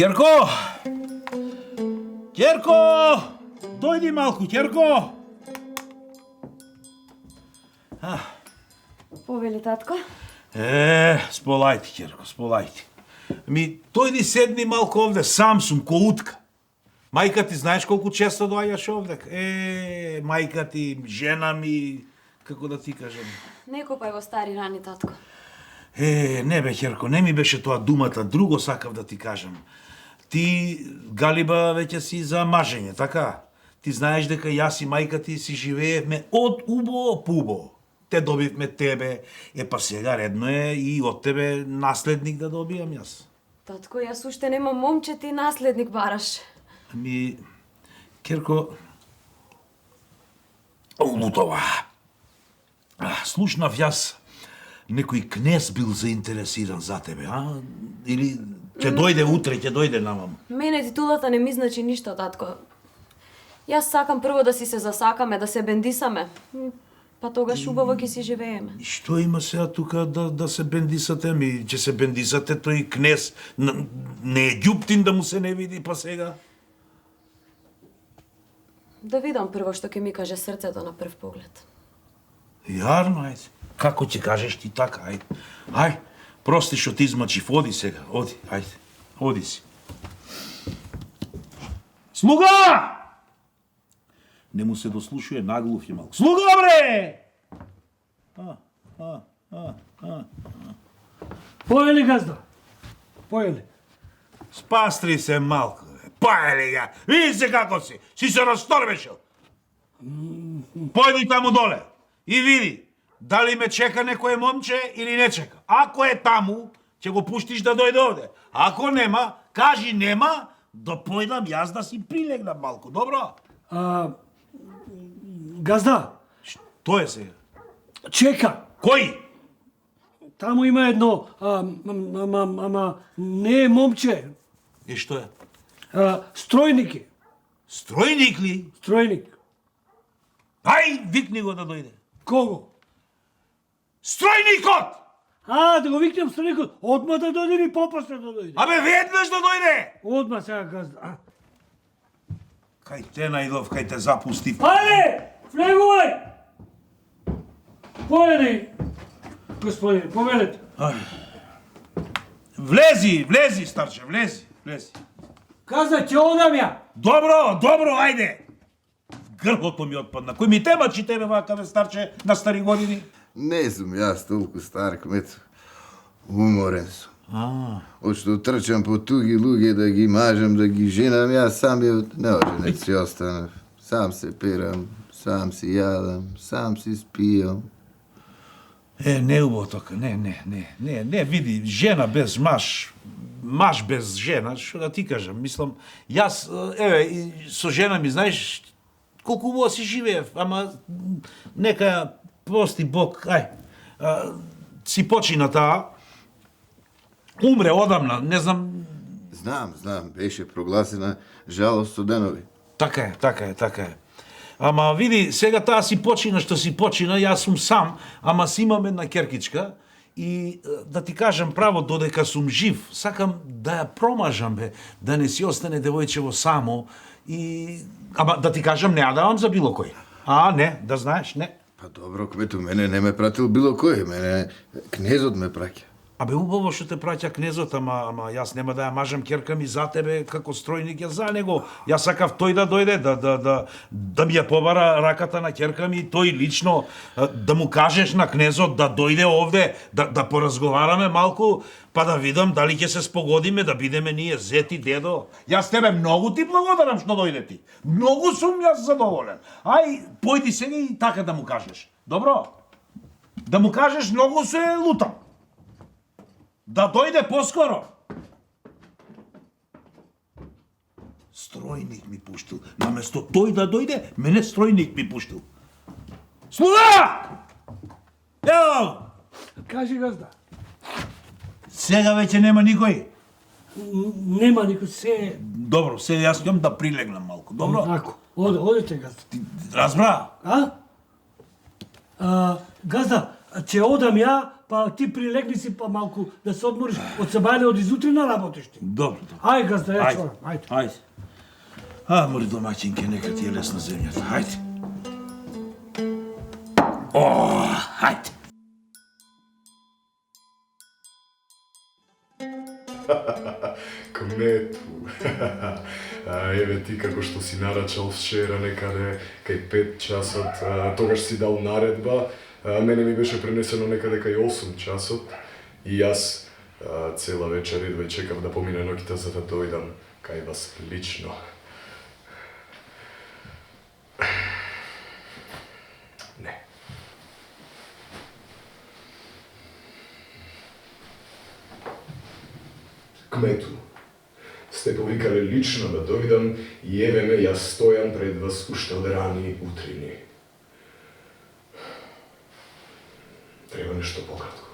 Керко! Керко! Дојди малку, Керко! Повели, татко? Сполајте, Керко, сполајте. Дојди седни малку овде, сам сум, ко утка. Мајка ти знаеш колку често доаѓаш овде? Мајка ти, жена ми, како да ти кажам. Не копај во стари рани, татко. Не бе, Керко, не ми беше тоа думата, друго сакав да ти кажам. Ти, Галиба, веќе си за мажење, така? Ти знаеш дека јас и мајка ти си живеевме од убо по убо. Те добивме тебе, па сега редно е и од тебе наследник да добијам јас. Татко, јас уште немам момче, ти наследник бараш. Керко, лутова. Слушнав јас, некој кнез бил заинтересиран за тебе, а? Или ќе дојде утре, ќе дојде намам. Мене титулата не ми значи ништо, татко. Јас сакам прво да си се засакаме, да се бендисаме. Па тогаш убаво ќе си живееме. И што има сега тука да се бендисате? Ќе се бендисате, тој кнез не е ѓуптин да му се не види па сега? Да видам прво што ќе ми каже срцето на прв поглед. Јарно, ајде. Како ќе кажеш ти така, ајде. Ајде, прости што ти измачив, оди сега, оди, ајде, оди си. Слуга! Не му се дослушuje, наглув е малку. Слуга, бре! Поели, газда? Поели. Спастри се малку, бре. Паели ја. Види се како си. Си се расторбешил. Појди таму доле и види дали ме чека некое момче или не чека. Ако е таму, ќе го пуштиш да дојде овде. Ако нема, кажи нема, да појдам јас да си прилегнам малку, добро? Газда, Што е сега? чека. Кој? Таму има едно, ама не е момче. И што е? Стројник е. Стројник ли? Стројник. Ај, викни го да дојде. Кого? Стројникот! Да го викнем стројникот. Одма да дојде или попосле да дојде? Абе, веднаш да дојде! Одма сега, газда. Кај те најдов, кај те запустив. Ајде! Влегувај! Поели, господине, повелете. Влези, старче, влези. Каза, ќе одам ја. Добро, ајде. Грлото ми отпадна. Кој ми темачи тебе вака, бе, старче, на стари години? Не сум јас толку стар, кмет. Уморен сум. Од што трчам по туги луѓе да ги мажам, да ги женам, јас самиот неоженет си останав. Сам се перам, сам си јадам, сам си спијам. Не убаво тока, не, види, жена без маж без жена, што да ти кажам, мислам, јас, и со жена ми, знаеш, колку убаво си живеев, ама нека прости Бог, си почина таа, умре одамна, не знам. Знам, беше прогласена жалост со денови. Така е. Ама види, сега таа си почина што си почина, јас сум сам, ама си имам една керкичка и да ти кажам право, додека сум жив, сакам да ја промажам, бе, да не си остане девојчево само и... Ама да ти кажам, не ја давам за било кој. Не, да знаеш, не. Па добро, кмету, мене не ме пратил било кој, мене кнезот ме праќа. Абе, убаво што те праќа кнезот, ама јас нема да ја мажам керка ми за тебе како стројник ја за него. Јас сакав тој да дојде, да ми ја побара раката на керка ми, тој лично, да му кажеш на кнезот да дојде овде, да поразговараме малку, па да видам дали ќе се спогодиме, да бидеме ние зети, дедо. Јас тебе многу ти благодарам што дојде ти. Многу сум јас задоволен. Појди сега и така да му кажеш. Добро? Да му кажеш, многу се лутам. Да дојде поскоро. Стројник ми пуштил. Наместо тој да дојде, мене стројник ми пуштил. Слуга! Ево! Кажи, газда. Сега веќе нема никој. Нема никој, се... Добро, сега јас ќе да прилегнам малку. Добро? Ако, одете, газда. Разбра? Газда, ќе одам ја, па ти прилегни си па малку да се одмориш од сабајле од изутрина работиш ти. Добро, добро. Ај газда, ја Ајде. чорам, ајде. Ајде. А, мори домаќинке, нека ти е лесна земјата. Ајде. О, ајде. Кмету. Еве ти како што си нарачал вчера некаде кај 5 часот, тогаш си дал наредба, мене ми беше пренесено некаде кај 8 часот и јас цела вечер едва чекав да помине ноќта за да дојдам кај вас лично. Не. Кмету, сте повикале лично да дојдам и еве ме јас стојам пред вас уште од рани утрини. Треба нешто пократко.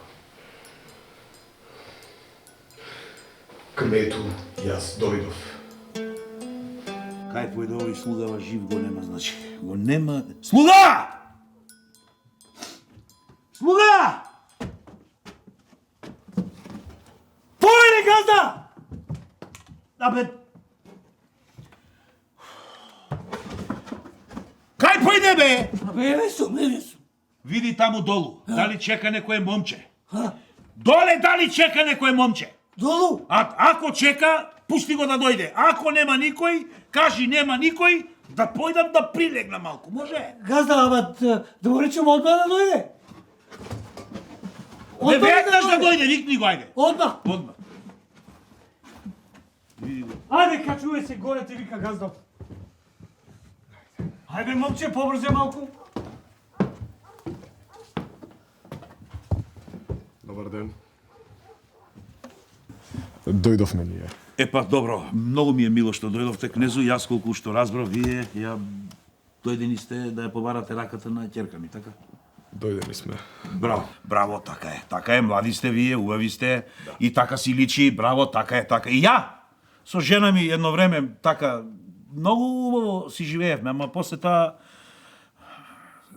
Кмету, јас дојдов. Кај појде овој слугава жив го нема, значи. Го нема... Слуга! Слуга! Појде газда! Абе, Кај појде, бе? еве сум. Види таму долу, дали чека некое момче. Доле дали чека некое момче. Долу? А ако чека, пусти го да дојде. Ако нема никој, кажи нема никој, да појдам да прилегна малку, може? Газда, ама да му речем одмah да дојде. Бе, веднаш да дојде, викни го, ајде. Одмah. Одма. Види го. Ајде, качувај се горе, ти вика газда. Ајде, момче, побрзе малку. Добар ден. Дојдовме ние. Епа, добро, многу ми е мило што дојдовте, кнезу, јас колку што разбрав, вие ја дојдени сте да ја побарате раката на ќерка ми, така? Дојдени сме. Браво, браво, така е, млади сте вие, убави сте, и така си личи, браво, така е. И ја, со жена ми едно време, така, многу убаво си живеевме, ама после таа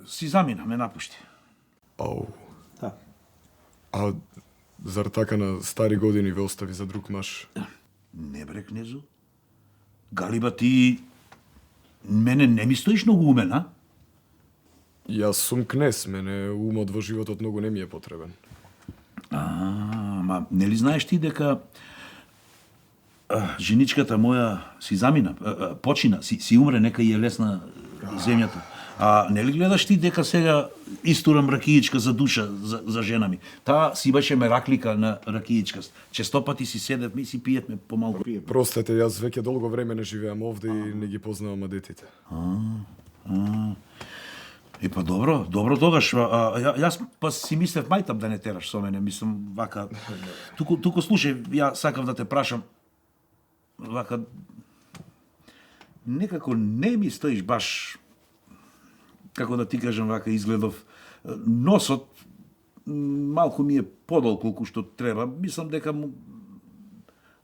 си замина, ме напушти. Ау. Да. А зар така на стари години ве остави за друг маж? Не бре, кнезу. Галиба, ти мене не ми стоиш многу умен, а? Јас сум кнез, мене умот во животот многу не ми е потребен. Ма нели знаеш ти дека женичката моја си замина, почина, си умре, нека и е лесна земјата. А нели гледаш ти дека сега истурам ракијичка за душа за жена ми? Таа си беше мераклика на ракијичка. Често пати си седевме и си пиевме помалку. Простете, јас веќе долго време не живеам овде и не ги познавам адетите. Епа добро тогаш. Јас па си мислев мајтам да не тераш со мене, мислам вака. Туку слушај, ја сакав да те прашам вака некако не ми стоиш баш, како да ти кажам вака, изгледов носот малку ми е подол колку што треба. Мислам дека му...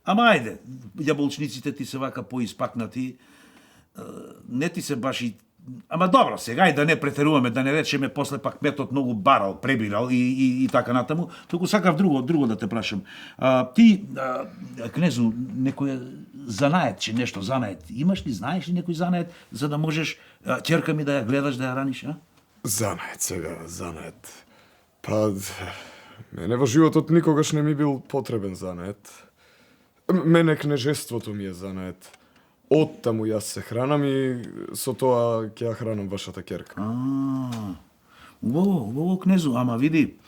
Ама ајде, јаболчниците ти се вака поиспакнати, не ти се баш и... Ама добро, сега и да не претеруваме, да не речеме после пак метод многу барал, пребирал и така натаму, туку сакав друго да те прашам. Ти, кнезу, некој занает, че нешто занает, имаш ли, знаеш ли некој занает, за да можеш ќерка ми да ја гледаш, да ја раниш, а? Занает сега, занает. Па, мене во животот никогаш не ми бил потребен занает. Мене кнежеството ми е занает. Оттаму јас се хранам и со тоа ќе ја хранам вашата ќерка. Убаво, кнезу, ама види,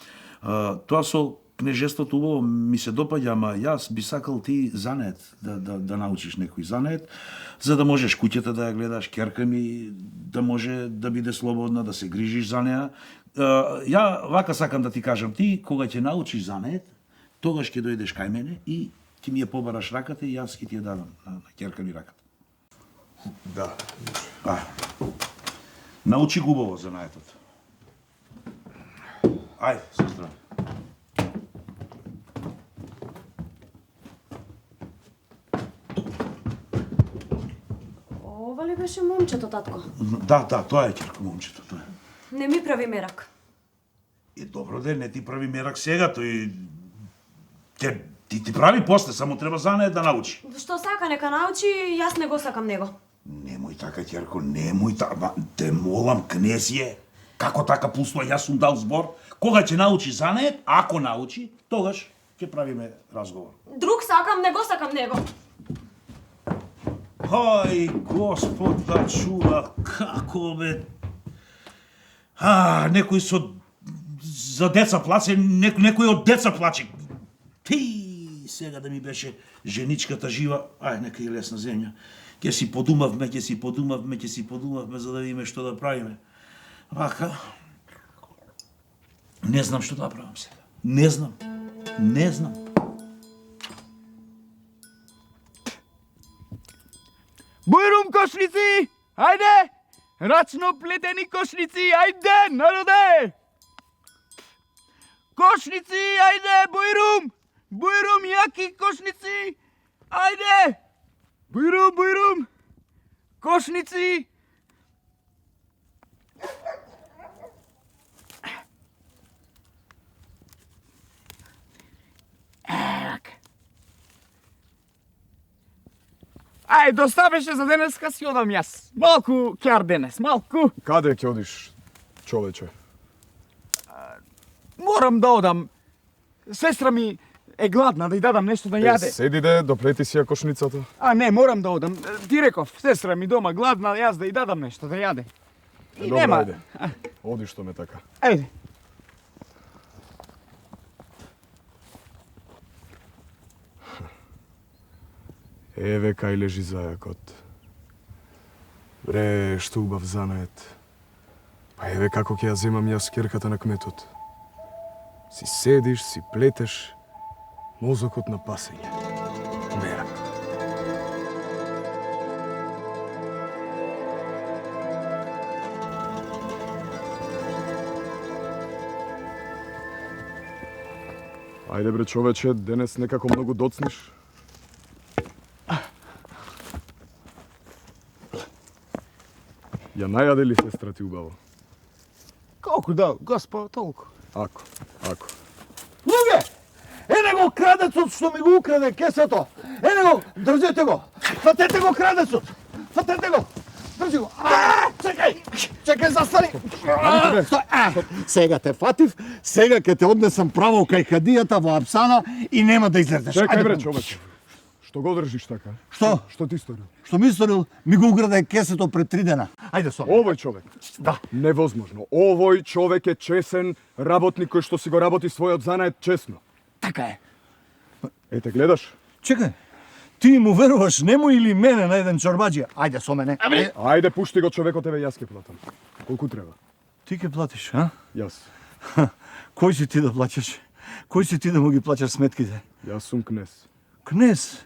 тоа со кнежеството убаво ми се допаѓа, ама јас би сакал ти занет, да научиш некој занет, за да можеш куќата да ја гледаш, ќерка ми да може да биде слободна, да се грижиш за неа. Ја вака сакам да ти кажам, ти кога ќе научиш занет, тогаш ќе дојдеш кај мене и ти ми ја побараш раката и јас ќе ти ја дадам на ќерка ми раката. Да. Научи го убаво занаетот. Ајде, со здраве. Ова ли беше момчето, татко? Да, тоа е ќерко момчето, тоа е. Не ми прави мерак. И добро де, не ти прави мерак сега, тој ти прави после, само треба за неја да научи. Што сака нека научи, јас не го сакам него. Немој така, ќерко, немој така. Те молам, кнез е. Како така пуство, јас сум дал збор. Кога ќе научи за неја, ако научи, тогаш ќе правиме разговор. Друг сакам, не го сакам него. Ај, Господ да чува, како бе... некој за деца плаче, некој од деца плаче. Ти, сега да ми беше женичката жива, нека и лесна земја. Ќе си подумавме, за да видиме што да правиме. Вака, не знам што да правам сега. Не знам. Бујрум кошници, ајде! Рачно плетени кошници, ајде, народе! Кошници, ајде, бујрум! Бујрум, јаки кошници, ајде! Бујрум! Кошници! Ај, доставеше за денеска, си одам јас. Малку кјар денес, малку. Каде ќе одиш, човече? Морам да одам. Сестра ми е гладна, да й дадам нешто да јаде. Седи де, доплети си ја кошницата. Не, морам да одам. Ти реков, сестра ми дома гладна, јас да й дадам нешто да јаде. И Добро, нема. ајде. Оди што ме така. Ајде. Еве кај лежи зајакот. Бре, што убав занает. Па еве како ќе ја земам јас керката на кметот. Си седиш, си плетеш, мозокот на пасење. Мерак. Ајде бре човече, денес некако многу доцниш. Ја најаде ли сестра ти убаво? Колку да, Господ, толку. Ако. Луѓе! Ене го крадецот што ми го украде кесето! Ене го, држете го! Фатете го крадецот! Фатете го! Држи го! Чекај, застани! Сега те фатив, сега ќе те однесам право кај кадијата во Апсана и нема да излезеш. Чекај бре човече. Што го држиш така? Што? Што ти сторил? Што ми сторил, ми го украде кесето пред 3 дена. Ајде со. Овој човек. Да. Невозможно. Овој човек е чесен работник кој што си го работи својот занает чесно. Така е. Ете, гледаш? Чекај, ти му веруваш нему или мене на еден чорбаџија? Ајде со мене. Ајде, пушти го човекот, еве јас ќе платам. Колку треба? Ти ќе платиш, а? Јас. Кој си ти да плаќаш? Кој си ти да му ги плаќаш сметките? Јас сум кнез. Кнез.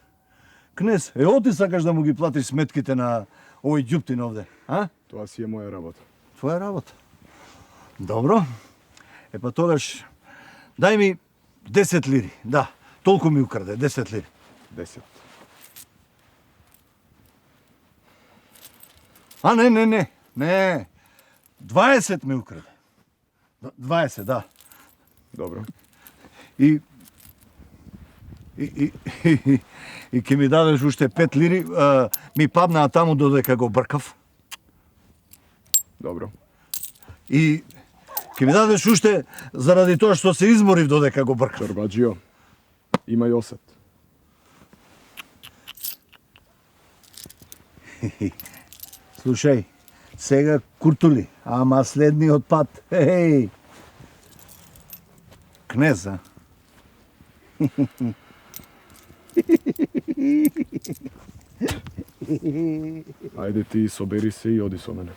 Кнез, оти сакаш да му ги платиш сметките на овој ѓуптин овде, а? Тоа си е моја работа. Твоја работа. Добро. Па тогаш дај ми 10 лири. Да, толку ми украде, 10 лири. 10. Не. 20 ми украде. 20, да. Добро. И ќе ми дадеш уште 5 лири, ми паднаа таму додека го бркав. Добро. И ќе ми дадеш уште заради тоа што се изморив додека го бркав. Чорбаџио, имај осет. Слушај, сега куртули, ама следниот пат, кнеза. Ајде ти собери се и оди со мене.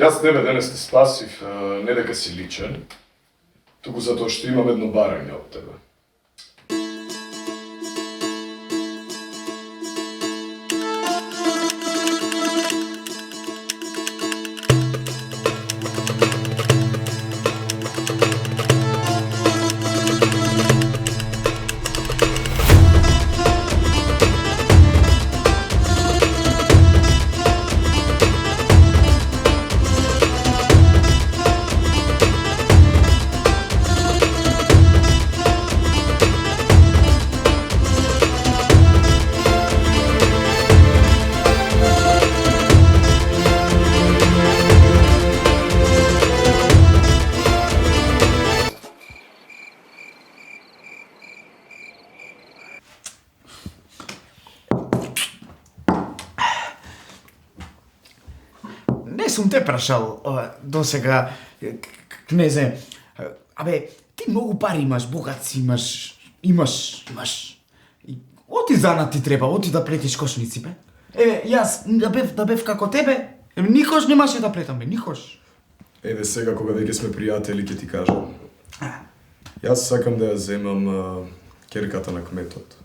Јас тебе денес те спасив, не дека си личен, туку затоа што имам едно барање од тебе. Не сум те прашал до сега, кнезе. Абе, ти многу пари имаш, богат си имаш. И оти занат ти треба, оти да плетиш кошници, бе. Јас да бев како тебе, никош немаше да плетам, бе, никош. Еве сега кога веќе сме пријатели ќе ти кажам. Јас сакам да ја земам ќерката на кметот.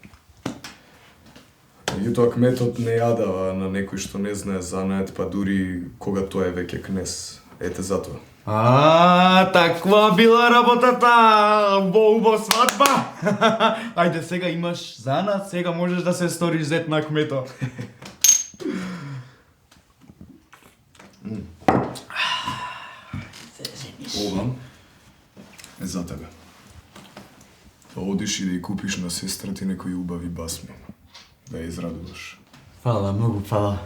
Меѓутоа кметот не ја дава на некој што не знае занает, па дури кога тој е веќе кнез. Ете затоа. Таква била работата! Во свадба! Ајде, сега имаш занат, сега можеш да се сториш зет на кмето. Ова е за тебе. Па одиш и да ја купиш на сестра ти некои убави басми. Да ја израдуваш. Фала, многу фала.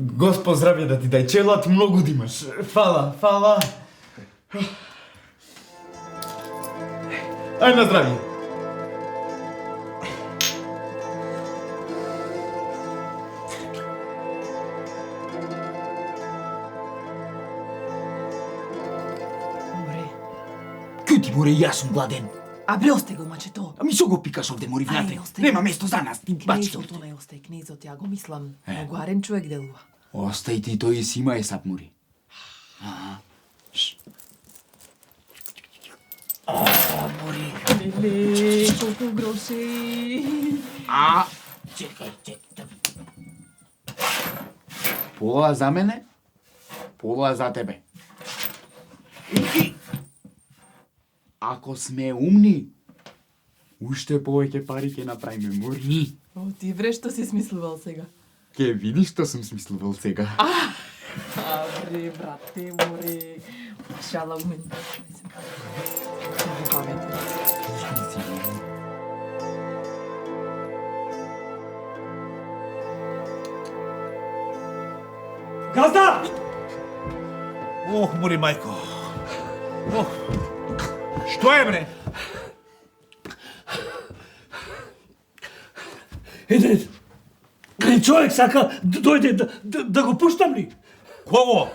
Господ здравје да ти дај, челат многу да имаш. Фала. Ај на здравје. Кјути, море, јас сум гладен. А бре, осте го мачето. Ами со го пикаш овде, мори внатре. осте. Нема место за нас, ти бачи Кнезот, овде. онај осте, кнезот, ја го мислам. Многу арен човек делува. Остај ти, тој си има есап, мори. Мори. Леле, колку гроши. Чекај. Пола за мене, пола за тебе. И ако сме умни, уште повеќе пари ќе направиме, мори. О, ти бре, што си смислувал сега? Ке видиш што сум смислувал сега. Бре, брате, море. Шала умен. Многу паметен. Газда! Ох, мори мајко. Ох. Што е, бре? Еден човек сака да дојде да го пуштам ли? Кого?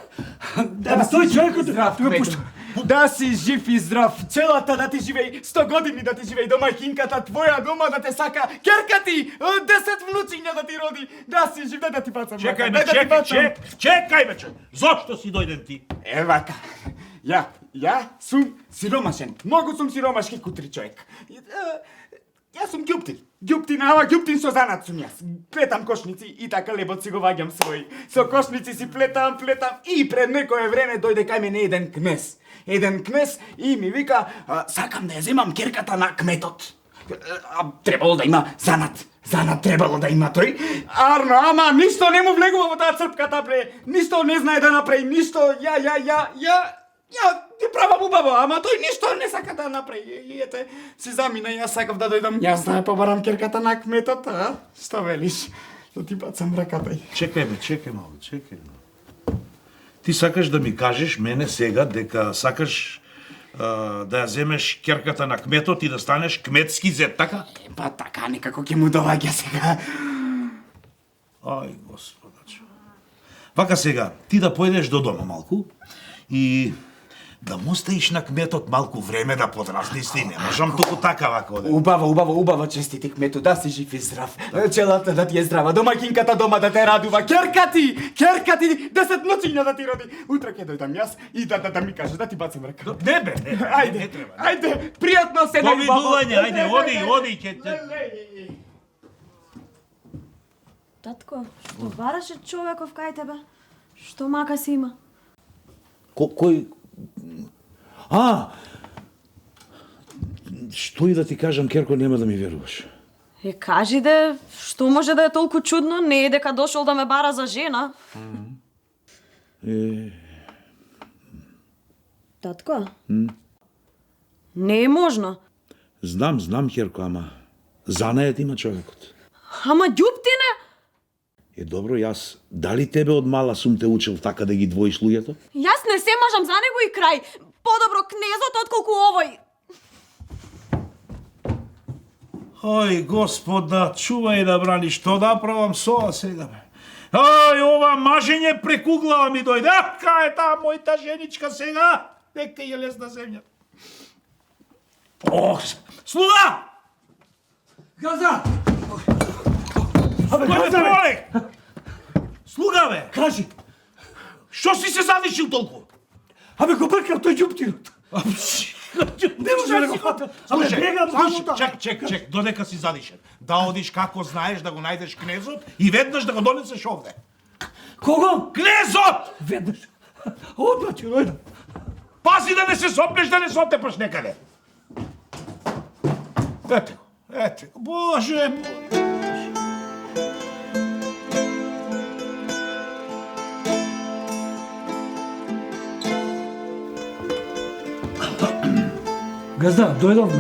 Да, тој човекот да го пуштам. Да си жив и здрав, целата да ти живеј, 100 години да ти живеј, домаќинката твоја дома да те сака, керка ти, 10 внуциња да ти роди, да си жив, да ти пацам. Чекај, бе, чекај, бе, зошто си дојден ти? Вака. Ја сум сиромашен. Многу сум сиромашки кутри човек. Јас сум ѓуптин, ама ѓуптин со занат сум јас. Плетам кошници и така лебот си го ваѓам свој. Со кошници си плетам и пред некое време дојде кај мене еден кнез и ми вика, сакам да ја земам керката на кметот. Требало да има занат требало да има тој. Арно, ама ништо не му влегува во таа црпката, бре. Ништо не знае да направи, ништо. Ја ти правам убаво, ама тој ништо не сака да направи. И ете, си замина, јас сакав да дојдам. Јас да ја побарам керката на кметот, Што велиш? Да ти бацам раката. Чекај малку. Ти сакаш да ми кажеш мене сега дека сакаш да ја земеш керката на кметот и да станеш кметски зет, така? Па така некако ќе му доваѓа сега. Ај, господаче. Вака сега, ти да појдеш до дома малку и да му оставиш на кметот малку време да подразмисли, не можам туку така вака оде. Убаво, честити кмету, да си жив и здрав. Челата да ти е здрава, домакинката дома да те радува, керка ти, 10 ноќиња да ти роди. Утре ќе дојдам јас и да ми кажеш, да ти бацам рака. Не бе, не, Ајде, не треба. ајде, пријатно се Довидување, ајде, оди, ќе те... Татко, што бараше човеков кај тебе? Што мака си има? Кој... Што и да ти кажам, Керко, нема да ми веруваш. Кажи де, што може да е толку чудно? Не е дека дошол да ме бара за жена. Татко? Не е можно. Знам, Керко, ама занајат има човекот. Ама ѓуптине! Добро, јас, дали тебе од мала сум те учил така да ги двоиш луѓето? Јас не се можам за него и крај. Подобро кнезот отколку овој. Ој, Господа, чувај да брани, што да правам со ова сега, бе? Ај, ова мажење преку глава ми дојде. Кај е таа мојта женичка сега? Нека ја лезна земја. Слуга! Газа! Кој те молек? Слуга, бе! Кажи! Што си се задишил толку? Абе го бркав тој ѓуптинот. Не може да го фата. Абе бегам само. Чек, додека си задишен. Да одиш како знаеш да го најдеш кнезот и веднаш да го донесеш овде. Кого? Кнезот! Веднаш. Одма ќе дојдам. Пази да не се сопнеш, да не сотепаш некаде. Ете го, Боже мој. Газда, дојдовме.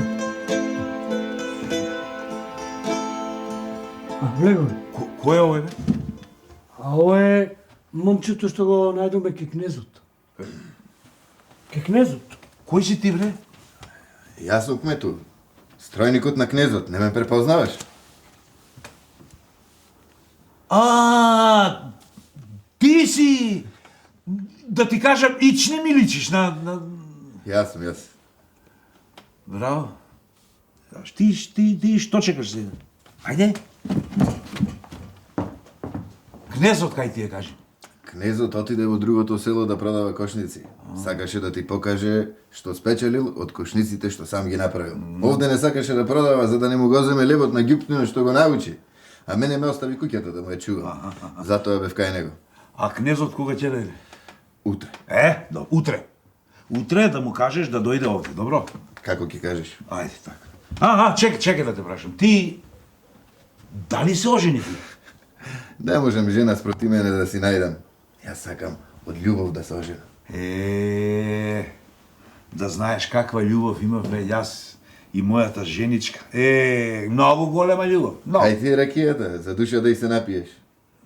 Влегој. Кој е овој, бе? А ово е момчето што го најдоме ке кнезот. Ке кнезот. Кој си ти, бре? Јас сум кмету. Стројникот на кнезот, не ме препознаваш? Ти си... Да ти кажам, ич не ми личиш на... Јас сум. Браво. Ти што чекаш сега? Ајде. Кнезот кај ти е, кажи. Кнезот отиде во другото село да продава кошници. Сакаше да ти покаже што спечелил од кошниците што сам ги направил. Овде не сакаше да продава за да не му го земе левот на ѓуптинот што го научи. А мене ме остави куќата да му ја чувам. Затоа бев кај него. А кнезот кога ќе дојде? Утре. Утре. Утре да му кажеш да дојде овде, добро? Како ќе кажеш? Ајде така. Чекај да те прашам. Ти дали се ожени ти? Не можам жена спроти мене да си најдам. Јас сакам од љубов да се оженам. Да знаеш каква љубов имавме јас и мојата женичка. Многу голема љубов. Ај ти ракијата, за душа да и се напиеш.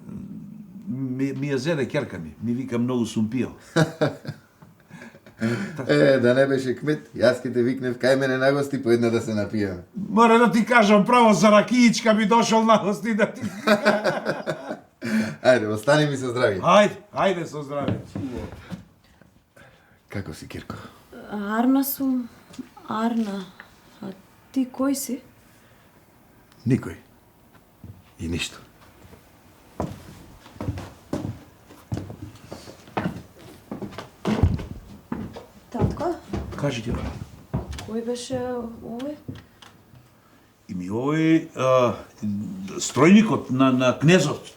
Ми ја зеде керка ми. Ми вика многу сум пијал. Да не беше кмет, јас ке те викнев кај мене на гости по една да се напиеме. Мора да ти кажам право за ракиичка би дошол на гости да ти... Ајде, остани ми со здравје. Ајде со здравје. Како си, Кирко? Арна сум. Арна. А ти кој си? Никој. И ништо. Татко, Кажи ти, кој беше овој? овој стројникот на кнезот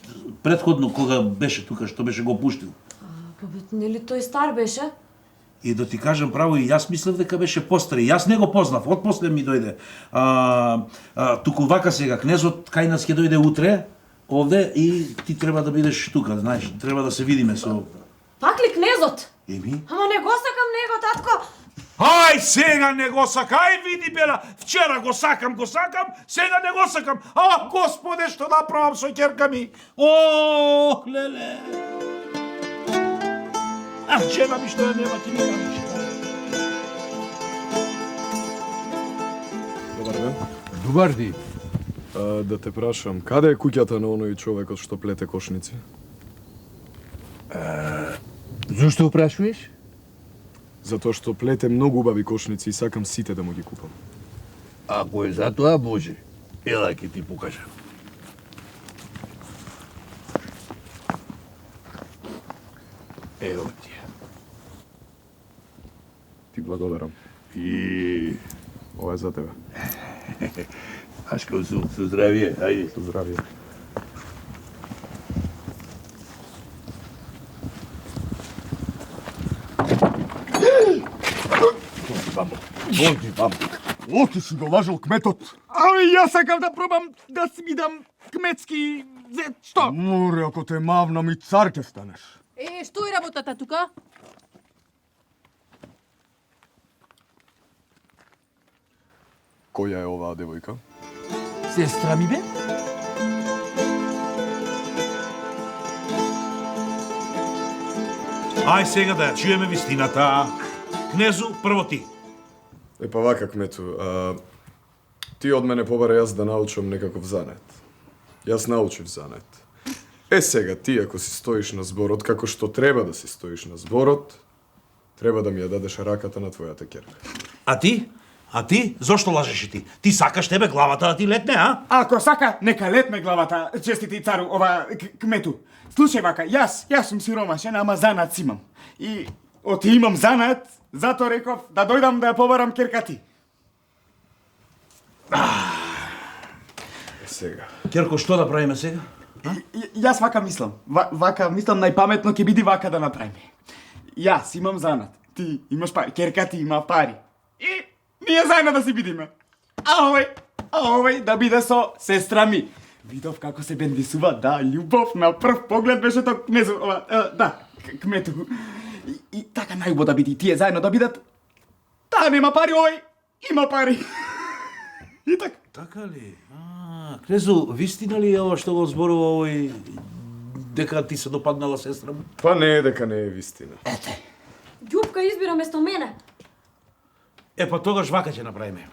претходно кога беше тука што беше го пуштил. Нели тој стар беше? И да ти кажам право, и јас мислев дека беше постари. Јас не го познав, отпосле ми дојде. Туку вака сега, кнезот кај нас ќе дојде утре, овде, и ти треба да бидеш тука, знаеш, треба да се видиме со... Пак ли кнезот? Еми? Ама не го сакам него, татко. Ај, сега не го сакам, ај види бела, вчера го сакам, сега не го сакам. Господе, што да правам со ќерка ми? Леле. Жена ми што ја нема, ти ми кажеш. Добар ден. Добар ден. Да те прашам, каде е куќата на оној човекот што плете кошници? Зошто прашуваш? Затоа што плете многу убави кошници и сакам сите да му ги купам. Ако е за тоа, може. Ела ќе ти покажам. Ево ти ја. Ти благодарам. И... Ова е за тебе. Ашко, со здравие, ајде. Со здравие. Дојди, бабо. Оти си го лажал кметот. Ами јас сакам да пробам да си бидам кметски зет, што? Море, ако те мавнам и цар ќе станеш. Што е работата тука? Која е оваа девојка? Сестра ми бе? Ај сега да ја чуеме вистината. Кнезу, прво ти. Па вака, кмету, ти од мене побара јас да научам некаков занет. Јас научив занет. Сега ти, ако си стоиш на зборот, како што треба да си стоиш на зборот, треба да ми ја дадеш раката на твојата керка. А ти? А ти? Зошто лажеш и ти? Ти сакаш тебе главата да ти летне, а? Ако сака, нека летме главата, честити цару, ова кмету. Слушај вака, јас сум сиромашен, ама занат си имам. И оти имам занат, затоа реков да дојдам да ја побарам керка ти. Сега. Керко, што да правиме сега? Јас вака мислам. Вака мислам најпаметно ќе биде вака да направиме. Јас имам занат, ти имаш пари, керка ти има пари. И ние заедно да си бидиме. А овој да биде со сестра ми. Видов како се бендисува, да, љубов на прв поглед беше тоа кнезу, кмету. И така најубаво да биде и тие заедно да бидат. Таа нема пари, овој има пари. И така. Така ли? Кнезу, вистина ли е ова што го зборува овој дека ти се допаднала сестра му? Па не е дека не е вистина. Ѓупка избира место мене. Па тогаш вака ќе направиме.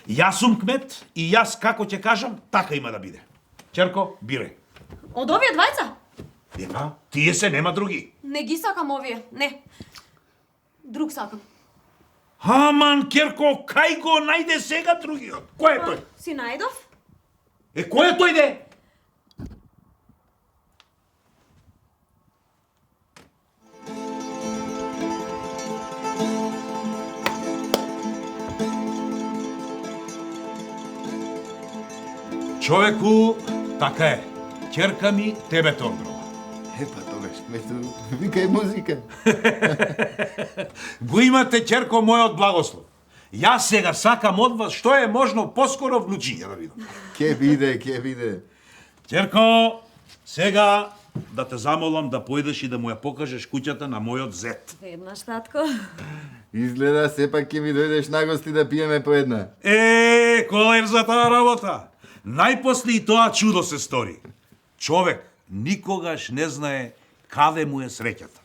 Јас сум кмет и јас како ќе кажам, така има да биде. Черко, бирај. Од овие двајца? Па, тие се, нема други. Не ги сакам овие, не. Друг сакам. Аман, Керко, кај го најде сега другиот? Кој е тој? Си најдов? Кој е тој де? Човеку, така е. Ќерка ми тебе те одбрала. Па тогаш, кмету, викај музика. Го имате, ќерко, мојот благослов. Јас сега сакам од вас што е можно поскоро внучиња да видам. Ке биде. Ќерко, сега да те замолам да појдеш и да му ја покажеш куќата на мојот зет. Веднаш, татко. Изгледа сепак ќе ми дојдеш на гости да пиеме по една. Колер за таа работа. Најпосле и тоа чудо се стори. Човек никогаш не знае каде му е среќата.